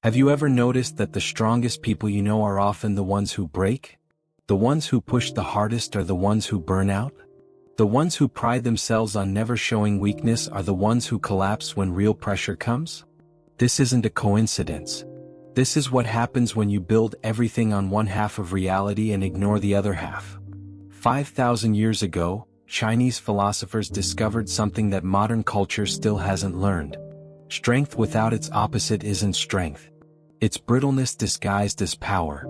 Have you ever noticed that the strongest people you know are often the ones who break? The ones who push the hardest are the ones who burn out? The ones who pride themselves on never showing weakness are the ones who collapse when real pressure comes? This isn't a coincidence. This is what happens when you build everything on one half of reality and ignore the other half. 5,000 years ago, Chinese philosophers discovered something that modern culture still hasn't learned. Strength without its opposite isn't strength. It's brittleness disguised as power.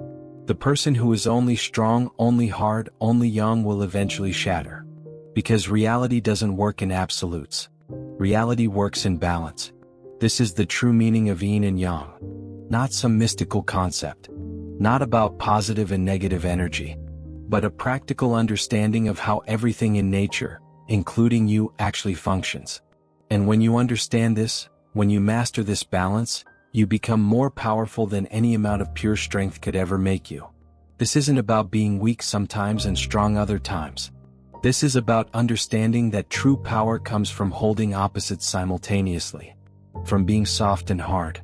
The person who is only strong, only hard, only young will eventually shatter. Because reality doesn't work in absolutes. Reality works in balance. This is the true meaning of Yin and Yang. Not some mystical concept. Not about positive and negative energy. But a practical understanding of how everything in nature, including you, actually functions. And when you understand this, when you master this balance, you become more powerful than any amount of pure strength could ever make you. This isn't about being weak sometimes and strong other times. This is about understanding that true power comes from holding opposites simultaneously. From being soft and hard,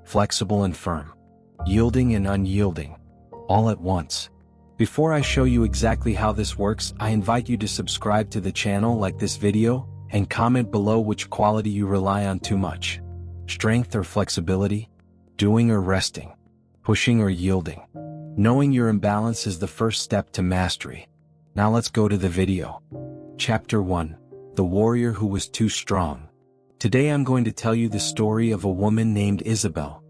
flexible and firm, yielding and unyielding, all at once. Before I show you exactly how this works, I invite you to subscribe to the channel, like this video, and comment below which quality you rely on too much. Strength or flexibility, doing or resting, pushing or yielding. Knowing your imbalance is the first step to mastery. Now let's go to the video. Chapter 1. The Warrior Who Was Too Strong. Today I'm going to tell you the story of a woman named Isabel.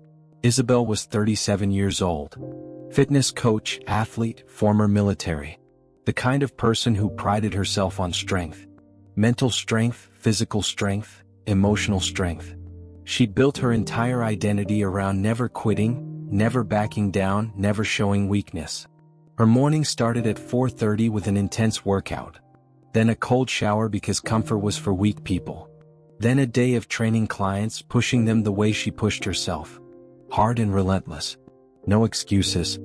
Isabel was 37 years old. Fitness coach, athlete, former military. The kind of person who prided herself on strength. Mental strength, physical strength, emotional strength. She'd built her entire identity around never quitting, never backing down, never showing weakness. Her morning started at 4:30 with an intense workout. Then a cold shower because comfort was for weak people. Then a day of training clients, pushing them the way she pushed herself. Hard and relentless. No excuses.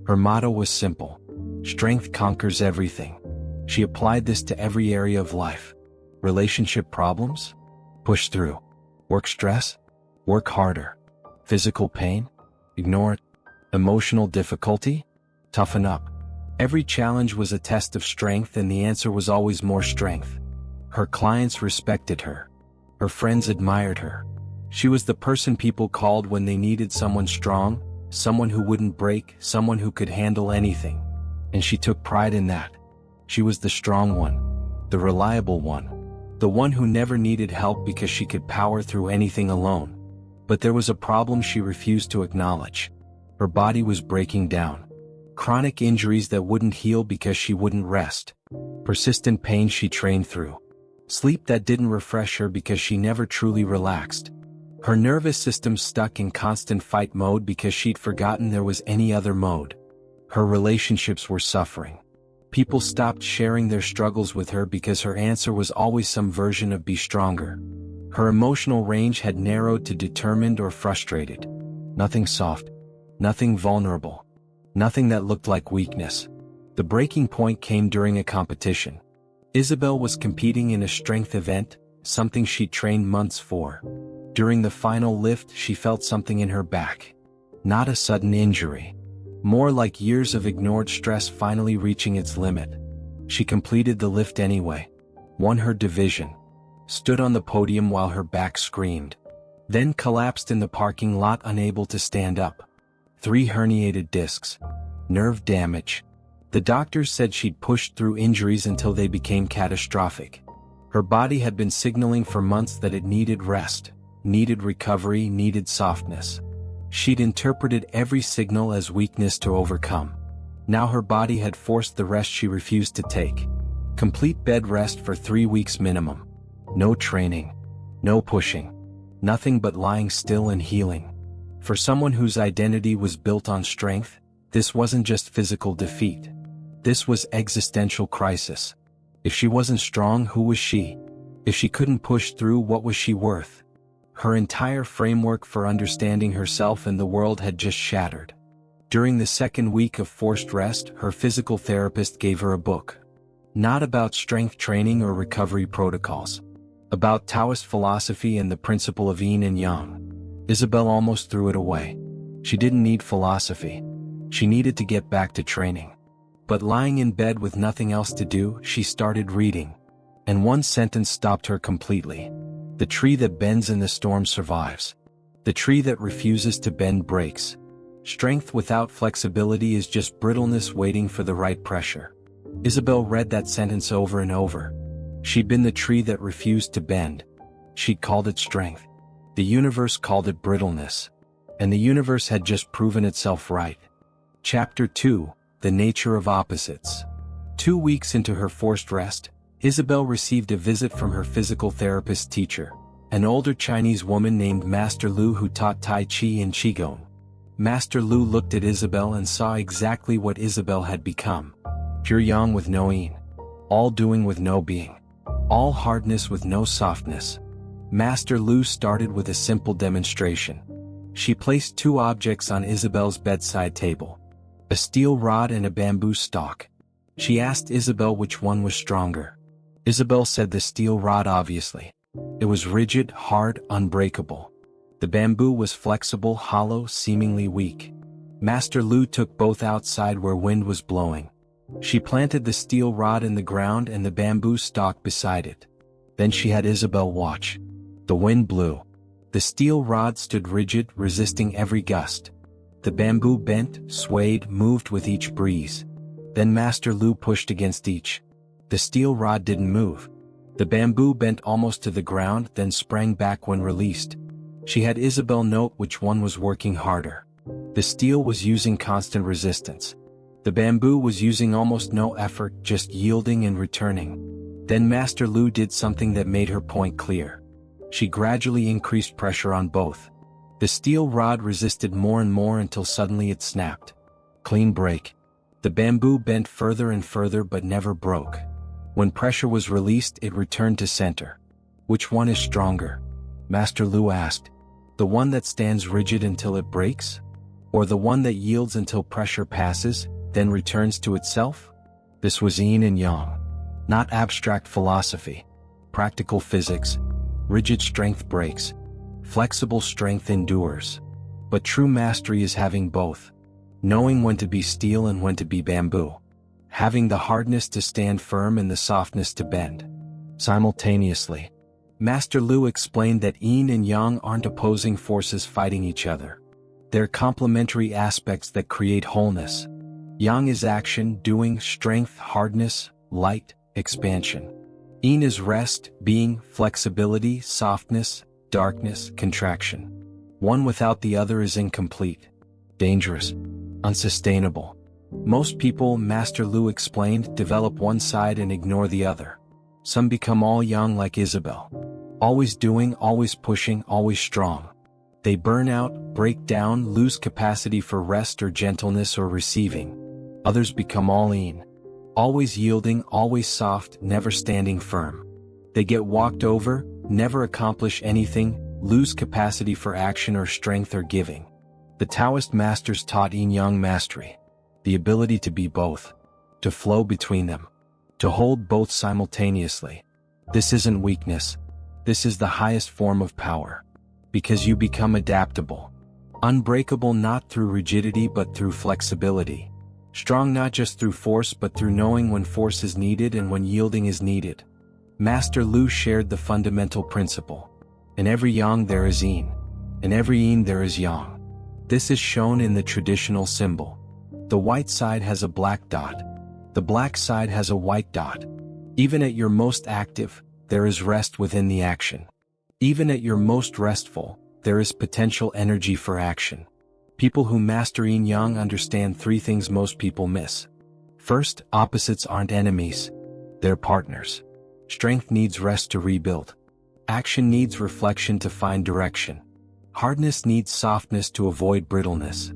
Her motto was simple. Strength conquers everything. She applied this to every area of life. Relationship problems? Push through. Work stress? Work harder. Physical pain? Ignore it. Emotional difficulty? Toughen up. Every challenge was a test of strength, and the answer was always more strength. Her clients respected her. Her friends admired her. She was the person people called when they needed someone strong, someone who wouldn't break, someone who could handle anything. And she took pride in that. She was the strong one, the reliable one, the one who never needed help because she could power through anything alone. But there was a problem she refused to acknowledge. Her body was breaking down. Chronic injuries that wouldn't heal because she wouldn't rest. Persistent pain she trained through. Sleep that didn't refresh her because she never truly relaxed. Her nervous system stuck in constant fight mode because she'd forgotten there was any other mode. Her relationships were suffering. People stopped sharing their struggles with her because her answer was always some version of be stronger. Her emotional range had narrowed to determined or frustrated. Nothing soft. Nothing vulnerable. Nothing that looked like weakness. The breaking point came during a competition. Isabel was competing in a strength event, something she'd trained months for. During the final lift, she felt something in her back. Not a sudden injury. More like years of ignored stress finally reaching its limit. She completed the lift anyway. Won her division. Stood on the podium while her back screamed. Then collapsed in the parking lot, unable to stand up. 3 herniated discs. Nerve damage. The doctors said she'd pushed through injuries until they became catastrophic. Her body had been signaling for months that it needed rest, needed recovery, needed softness. She'd interpreted every signal as weakness to overcome. Now her body had forced the rest she refused to take. Complete bed rest for 3 weeks minimum. No training. No pushing. Nothing but lying still and healing. For someone whose identity was built on strength, this wasn't just physical defeat. This was existential crisis. If she wasn't strong, who was she? If she couldn't push through, what was she worth? Her entire framework for understanding herself and the world had just shattered. During the second week of forced rest, her physical therapist gave her a book. Not about strength training or recovery protocols. About Taoist philosophy and the principle of Yin and Yang. Isabel almost threw it away. She didn't need philosophy. She needed to get back to training. But lying in bed with nothing else to do, she started reading. And one sentence stopped her completely. The tree that bends in the storm survives. The tree that refuses to bend breaks. Strength without flexibility is just brittleness waiting for the right pressure. Isabel read that sentence over and over. She'd been the tree that refused to bend. She'd called it strength. The universe called it brittleness. And the universe had just proven itself right. Chapter 2: The Nature of Opposites. 2 weeks into her forced rest, Isabel received a visit from her physical therapist teacher, an older Chinese woman named Master Lu who taught Tai Chi and Qigong. Master Lu looked at Isabel and saw exactly what Isabel had become. Pure yang with no yin. All doing with no being. All hardness with no softness. Master Lu started with a simple demonstration. She placed 2 objects on Isabel's bedside table. A steel rod and a bamboo stalk. She asked Isabel which one was stronger. Isabel said the steel rod obviously. It was rigid, hard, unbreakable. The bamboo was flexible, hollow, seemingly weak. Master Lu took both outside where wind was blowing. She planted the steel rod in the ground and the bamboo stalk beside it. Then she had Isabel watch. The wind blew. The steel rod stood rigid, resisting every gust. The bamboo bent, swayed, moved with each breeze. Then Master Lu pushed against each. The steel rod didn't move. The bamboo bent almost to the ground, then sprang back when released. She had Isabel note which one was working harder. The steel was using constant resistance. The bamboo was using almost no effort, just yielding and returning. Then Master Lu did something that made her point clear. She gradually increased pressure on both. The steel rod resisted more and more until suddenly it snapped. Clean break. The bamboo bent further and further but never broke. When pressure was released, it returned to center. Which one is stronger? Master Lu asked. The one that stands rigid until it breaks? Or the one that yields until pressure passes, then returns to itself? This was Yin and Yang. Not abstract philosophy. Practical physics. Rigid strength breaks. Flexible strength endures. But true mastery is having both. Knowing when to be steel and when to be bamboo. Having the hardness to stand firm and the softness to bend. Simultaneously. Master Lu explained that Yin and Yang aren't opposing forces fighting each other. They're complementary aspects that create wholeness. Yang is action, doing, strength, hardness, light, expansion. Yin is rest, being, flexibility, softness, darkness, contraction. One without the other is incomplete, dangerous, unsustainable. Most people, Master Lu explained, develop one side and ignore the other. Some become all yang like Isabel. Always doing, always pushing, always strong. They burn out, break down, lose capacity for rest or gentleness or receiving. Others become all yin. Always yielding, always soft, never standing firm. They get walked over, never accomplish anything, lose capacity for action or strength or giving. The Taoist masters taught Yin Yang Mastery. The ability to be both. To flow between them. To hold both simultaneously. This isn't weakness. This is the highest form of power. Because you become adaptable. Unbreakable not through rigidity but through flexibility. Strong not just through force but through knowing when force is needed and when yielding is needed. Master Lu shared the fundamental principle. In every yang there is yin. In every yin there is yang. This is shown in the traditional symbol. The white side has a black dot. The black side has a white dot. Even at your most active, there is rest within the action. Even at your most restful, there is potential energy for action. People who master Yin Yang understand 3 things most people miss. First, opposites aren't enemies. They're partners. Strength needs rest to rebuild. Action needs reflection to find direction. Hardness needs softness to avoid brittleness.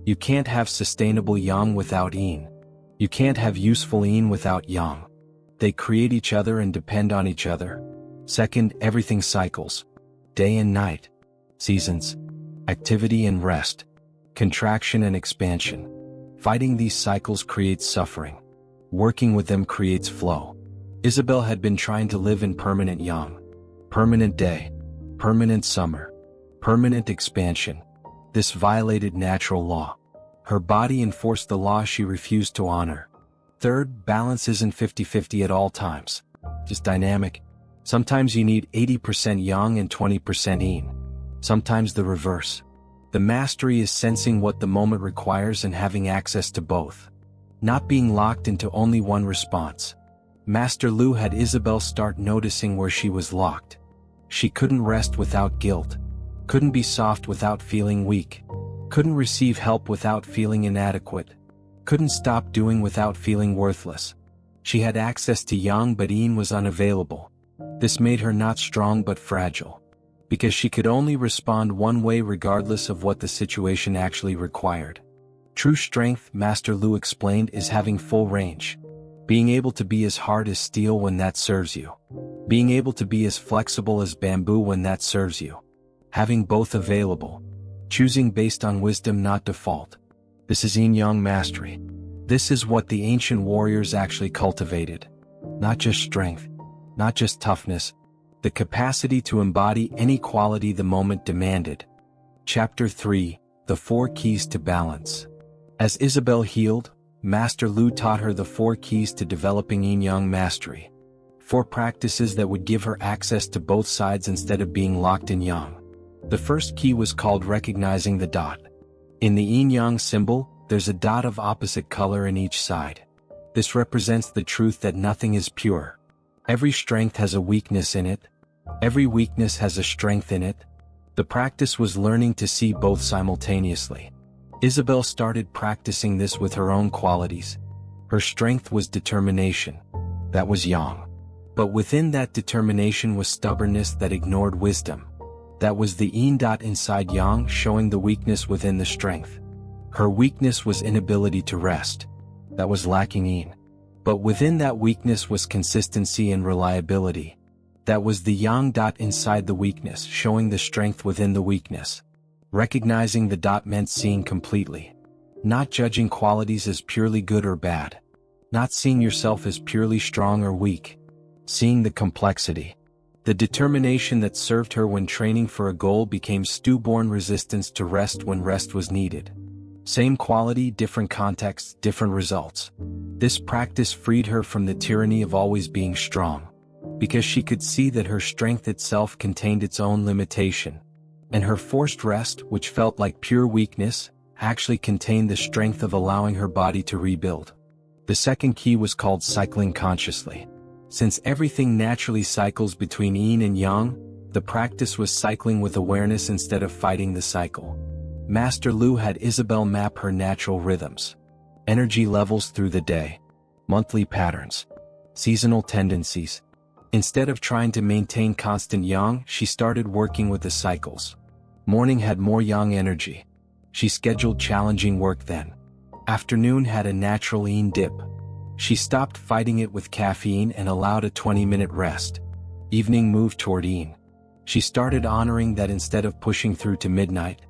You can't have sustainable yang without yin. You can't have useful yin without yang. They create each other and depend on each other. Second, everything cycles. Day and night. Seasons. Activity and rest. Contraction and expansion. Fighting these cycles creates suffering. Working with them creates flow. Isabel had been trying to live in permanent yang. Permanent day. Permanent summer. Permanent expansion. This violated natural law. Her body enforced the law she refused to honor. Third, balance isn't 50-50 at all times. Just dynamic. Sometimes you need 80% yang and 20% yin. Sometimes the reverse. The mastery is sensing what the moment requires and having access to both. Not being locked into only one response. Master Lu had Isabel start noticing where she was locked. She couldn't rest without guilt. Couldn't be soft without feeling weak. Couldn't receive help without feeling inadequate. Couldn't stop doing without feeling worthless. She had access to yang but yin was unavailable. This made her not strong but fragile. Because she could only respond one way regardless of what the situation actually required. True strength, Master Lu explained, is having full range. Being able to be as hard as steel when that serves you. Being able to be as flexible as bamboo when that serves you. Having both available. Choosing based on wisdom, not default. This is Yin Yang Mastery. This is what the ancient warriors actually cultivated. Not just strength. Not just toughness. The capacity to embody any quality the moment demanded. Chapter 3, The 4 Keys to Balance. As Isabel healed, Master Lu taught her the 4 keys to developing Yin Yang Mastery. 4 practices that would give her access to both sides instead of being locked in yang. The first key was called recognizing the dot. In the Yin Yang symbol, there's a dot of opposite color in each side. This represents the truth that nothing is pure. Every strength has a weakness in it. Every weakness has a strength in it. The practice was learning to see both simultaneously. Isabel started practicing this with her own qualities. Her strength was determination. That was yang. But within that determination was stubbornness that ignored wisdom. That was the yin dot inside yang, showing the weakness within the strength. Her weakness was inability to rest. That was lacking yin. But within that weakness was consistency and reliability. That was the yang dot inside the weakness, showing the strength within the weakness. Recognizing the dot meant seeing completely. Not judging qualities as purely good or bad. Not seeing yourself as purely strong or weak. Seeing the complexity. The determination that served her when training for a goal became stillborn resistance to rest when rest was needed. Same quality, different context, different results. This practice freed her from the tyranny of always being strong. Because she could see that her strength itself contained its own limitation. And her forced rest, which felt like pure weakness, actually contained the strength of allowing her body to rebuild. The second key was called cycling consciously. Since everything naturally cycles between yin and yang, the practice was cycling with awareness instead of fighting the cycle. Master Lu had Isabel map her natural rhythms. Energy levels through the day. Monthly patterns. Seasonal tendencies. Instead of trying to maintain constant yang, she started working with the cycles. Morning had more yang energy. She scheduled challenging work then. Afternoon had a natural yin dip. She stopped fighting it with caffeine and allowed a 20-minute rest. Evening moved toward yin. She started honoring that instead of pushing through to midnight.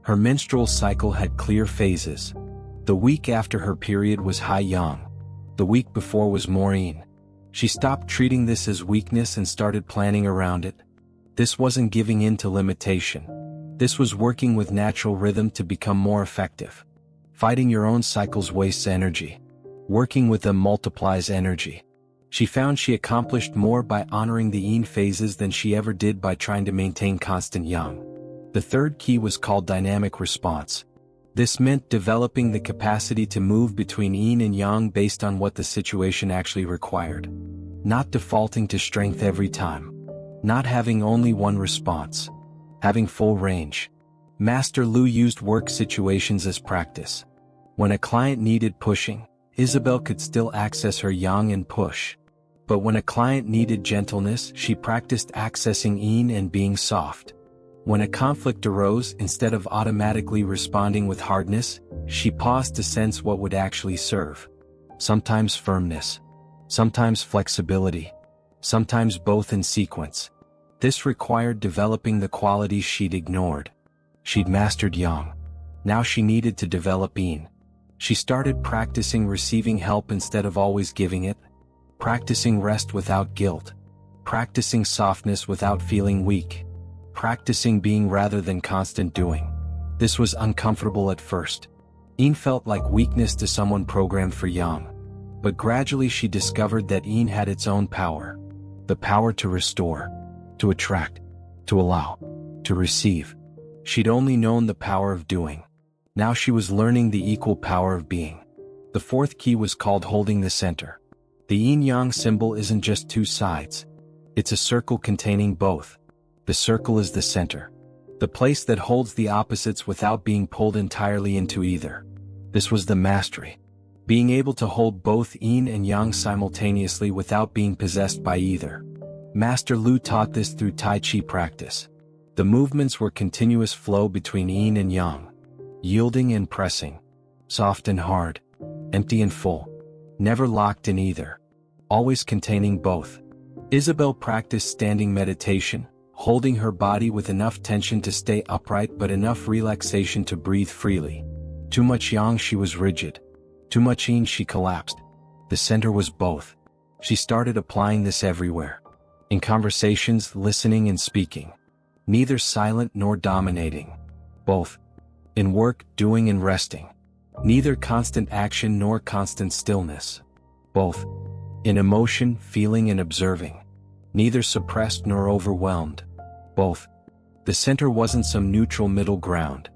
Her menstrual cycle had clear phases. The week after her period was high yang. The week before was more yin. She stopped treating this as weakness and started planning around it. This wasn't giving in to limitation. This was working with natural rhythm to become more effective. Fighting your own cycles wastes energy. Working with them multiplies energy. She found she accomplished more by honoring the yin phases than she ever did by trying to maintain constant yang. The third key was called dynamic response. This meant developing the capacity to move between yin and yang based on what the situation actually required. Not defaulting to strength every time. Not having only one response. Having full range. Master Lu used work situations as practice. When a client needed pushing, Isabel could still access her yang and push. But when a client needed gentleness, she practiced accessing yin and being soft. When a conflict arose, instead of automatically responding with hardness, she paused to sense what would actually serve. Sometimes firmness. Sometimes flexibility. Sometimes both in sequence. This required developing the qualities she'd ignored. She'd mastered yang. Now she needed to develop yin. She started practicing receiving help instead of always giving it. Practicing rest without guilt. Practicing softness without feeling weak. Practicing being rather than constant doing. This was uncomfortable at first. Yin felt like weakness to someone programmed for Yang. But gradually she discovered that Yin had its own power. The power to restore, to attract, to allow, to receive. She'd only known the power of doing. Now she was learning the equal power of being. The fourth key was called holding the center. The yin-yang symbol isn't just two sides. It's a circle containing both. The circle is the center. The place that holds the opposites without being pulled entirely into either. This was the mastery. Being able to hold both yin and yang simultaneously without being possessed by either. Master Lu taught this through Tai Chi practice. The movements were continuous flow between yin and yang. Yielding and pressing. Soft and hard. Empty and full. Never locked in either. Always containing both. Isabel practiced standing meditation, holding her body with enough tension to stay upright but enough relaxation to breathe freely. Too much yang, she was rigid. Too much yin, she collapsed. The center was both. She started applying this everywhere. In conversations, listening and speaking. Neither silent nor dominating. Both. In work, doing and resting. Neither constant action nor constant stillness. Both. In emotion, feeling and observing. Neither suppressed nor overwhelmed. Both. The center wasn't some neutral middle ground.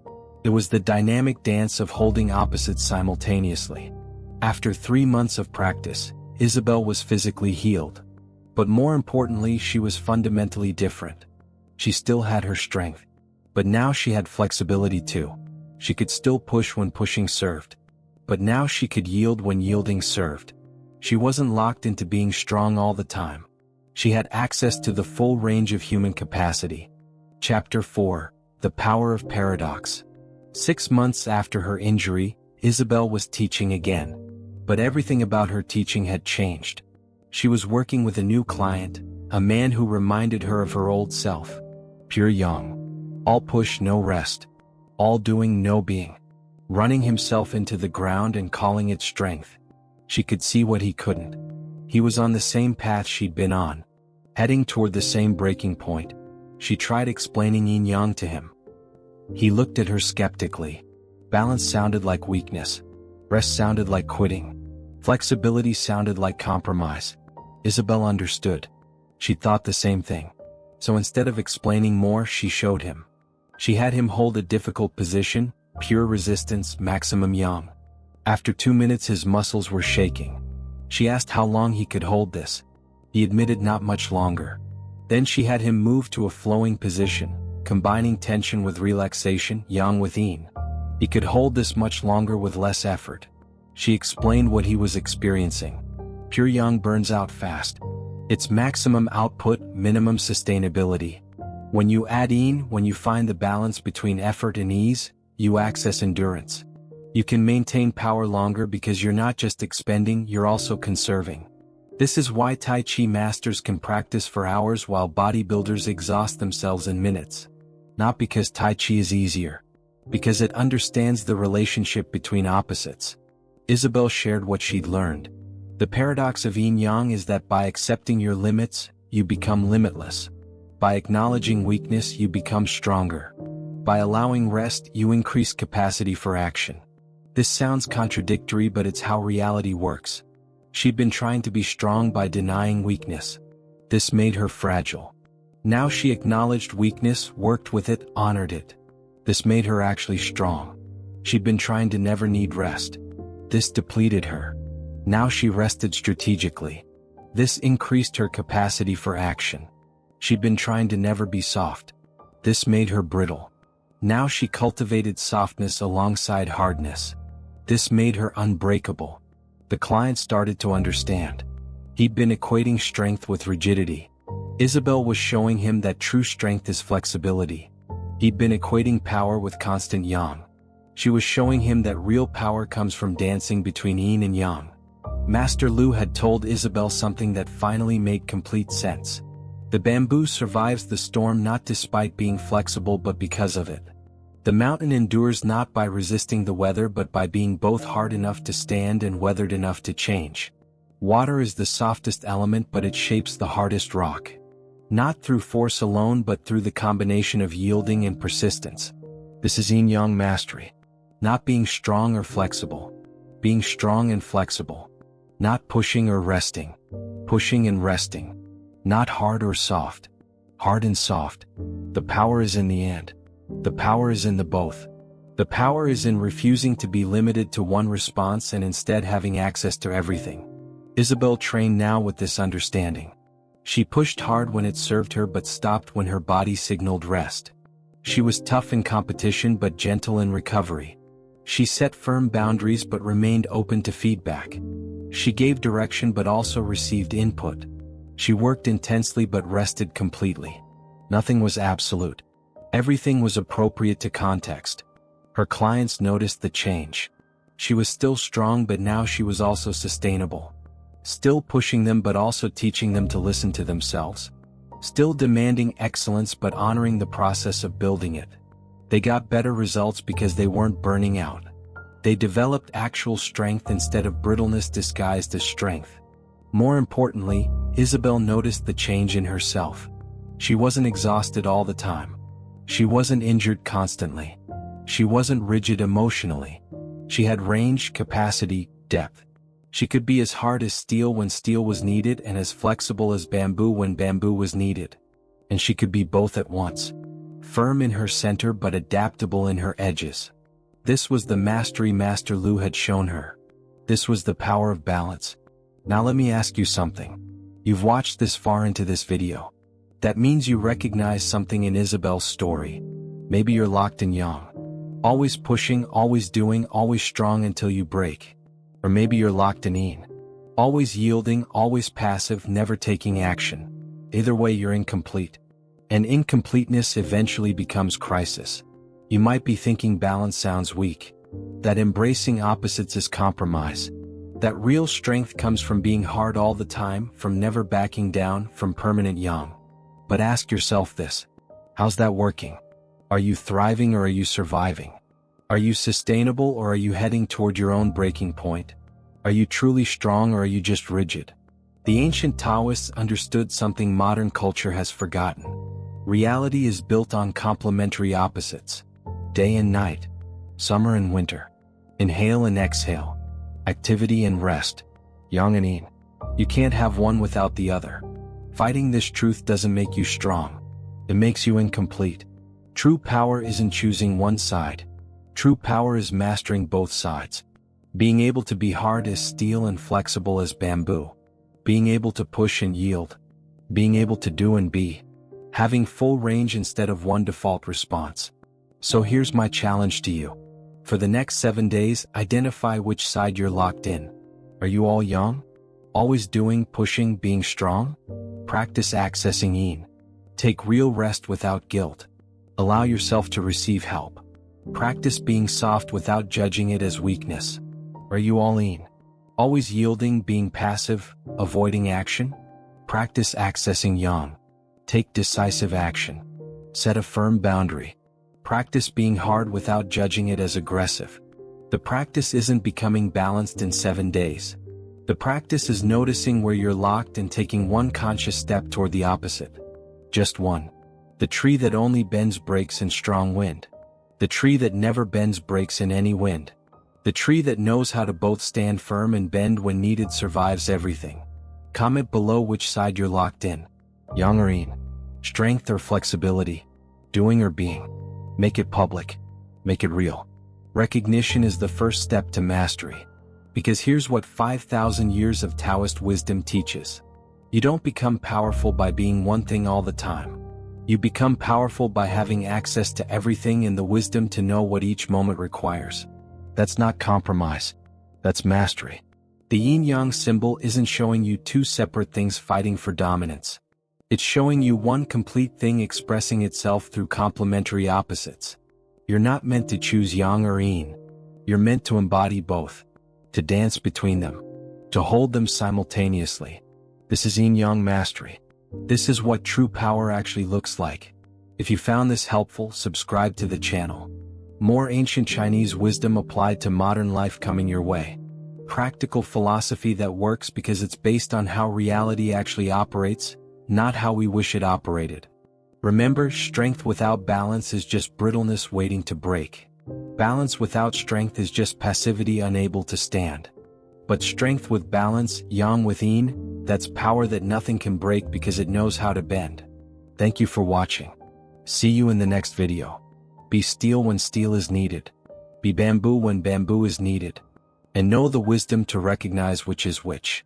It was the dynamic dance of holding opposites simultaneously. After 3 months of practice, Isabel was physically healed. But more importantly, she was fundamentally different. She still had her strength. But now she had flexibility too. She could still push when pushing served. But now she could yield when yielding served. She wasn't locked into being strong all the time. She had access to the full range of human capacity. Chapter 4: The Power of Paradox. 6 months after her injury, Isabel was teaching again. But everything about her teaching had changed. She was working with a new client, a man who reminded her of her old self. Pure yang. All push, no rest. All doing, no being. Running himself into the ground and calling it strength. She could see what he couldn't. He was on the same path she'd been on. Heading toward the same breaking point. She tried explaining yin yang to him. He looked at her skeptically. Balance sounded like weakness. Rest sounded like quitting. Flexibility sounded like compromise. Isabel understood. She thought the same thing. So instead of explaining more, she showed him. She had him hold a difficult position, pure resistance, maximum yang. After 2 minutes his muscles were shaking. She asked how long he could hold this. He admitted not much longer. Then she had him move to a flowing position, combining tension with relaxation, yang with yin. He could hold this much longer with less effort. She explained what he was experiencing. Pure yang burns out fast. Its maximum output, minimum sustainability. When you add yin, when you find the balance between effort and ease, you access endurance. You can maintain power longer because you're not just expending, you're also conserving. This is why Tai Chi masters can practice for hours while bodybuilders exhaust themselves in minutes. Not because Tai Chi is easier. Because it understands the relationship between opposites. Isabel shared what she'd learned. The paradox of Yin Yang is that by accepting your limits, you become limitless. By acknowledging weakness, you become stronger. By allowing rest, you increase capacity for action. This sounds contradictory, but it's how reality works. She'd been trying to be strong by denying weakness. This made her fragile. Now she acknowledged weakness, worked with it, honored it. This made her actually strong. She'd been trying to never need rest. This depleted her. Now she rested strategically. This increased her capacity for action. She'd been trying to never be soft. This made her brittle. Now she cultivated softness alongside hardness. This made her unbreakable. The client started to understand. He'd been equating strength with rigidity. Isabel was showing him that true strength is flexibility. He'd been equating power with constant yang. She was showing him that real power comes from dancing between yin and yang. Master Lu had told Isabel something that finally made complete sense. The bamboo survives the storm not despite being flexible but because of it. The mountain endures not by resisting the weather but by being both hard enough to stand and weathered enough to change. Water is the softest element but it shapes the hardest rock. Not through force alone but through the combination of yielding and persistence. This is Yin Yang Mastery. Not being strong or flexible. Being strong and flexible. Not pushing or resting. Pushing and resting. Not hard or soft. Hard and soft. The power is in the and. The power is in the both. The power is in refusing to be limited to one response and instead having access to everything. Isabel trained now with this understanding. She pushed hard when it served her but stopped when her body signaled rest. She was tough in competition but gentle in recovery. She set firm boundaries but remained open to feedback. She gave direction but also received input. She worked intensely but rested completely. Nothing was absolute. Everything was appropriate to context. Her clients noticed the change. She was still strong but now she was also sustainable. Still pushing them but also teaching them to listen to themselves. Still demanding excellence but honoring the process of building it. They got better results because they weren't burning out. They developed actual strength instead of brittleness disguised as strength. More importantly, Isabel noticed the change in herself. She wasn't exhausted all the time. She wasn't injured constantly. She wasn't rigid emotionally. She had range, capacity, depth. She could be as hard as steel when steel was needed and as flexible as bamboo when bamboo was needed. And she could be both at once. Firm in her center but adaptable in her edges. This was the mastery Master Lu had shown her. This was the power of balance. Now let me ask you something. You've watched this far into this video. That means you recognize something in Isabel's story. Maybe you're locked in Yang. Always pushing, always doing, always strong until you break. Or maybe you're locked in Yin. Always yielding, always passive, never taking action. Either way, you're incomplete. And incompleteness eventually becomes crisis. You might be thinking balance sounds weak. That embracing opposites is compromise. That real strength comes from being hard all the time, from never backing down, from permanent Yang. But ask yourself this. How's that working? Are you thriving or are you surviving? Are you sustainable or are you heading toward your own breaking point? Are you truly strong or are you just rigid? The ancient Taoists understood something modern culture has forgotten. Reality is built on complementary opposites. Day and night. Summer and winter. Inhale and exhale. Activity and rest. Yang and Yin. You can't have one without the other. Fighting this truth doesn't make you strong. It makes you incomplete. True power isn't choosing one side. True power is mastering both sides. Being able to be hard as steel and flexible as bamboo. Being able to push and yield. Being able to do and be. Having full range instead of one default response. So here's my challenge to you. For the next 7 days, identify which side you're locked in. Are you all Yang? Always doing, pushing, being strong? Practice accessing Yin. Take real rest without guilt. Allow yourself to receive help. Practice being soft without judging it as weakness. Are you all Yin? Always yielding, being passive, avoiding action? Practice accessing Yang. Take decisive action. Set a firm boundary. Practice being hard without judging it as aggressive. The practice isn't becoming balanced in 7 days. The practice is noticing where you're locked and taking one conscious step toward the opposite. Just one. The tree that only bends breaks in strong wind. The tree that never bends breaks in any wind. The tree that knows how to both stand firm and bend when needed survives everything. Comment below which side you're locked in. Yang or Yin. Strength or flexibility. Doing or being. Make it public. Make it real. Recognition is the first step to mastery. Because here's what 5,000 years of Taoist wisdom teaches. You don't become powerful by being one thing all the time. You become powerful by having access to everything and the wisdom to know what each moment requires. That's not compromise. That's mastery. The yin-yang symbol isn't showing you two separate things fighting for dominance. It's showing you one complete thing expressing itself through complementary opposites. You're not meant to choose yang or yin. You're meant to embody both. To dance between them. To hold them simultaneously. This is Yin Yang Mastery. This is what true power actually looks like. If you found this helpful, subscribe to the channel. More ancient Chinese wisdom applied to modern life coming your way. Practical philosophy that works because it's based on how reality actually operates, not how we wish it operated. Remember, strength without balance is just brittleness waiting to break. Balance without strength is just passivity unable to stand. But strength with balance, yang with yin, that's power that nothing can break because it knows how to bend. Thank you for watching. See you in the next video. Be steel when steel is needed. Be bamboo when bamboo is needed. And know the wisdom to recognize which is which.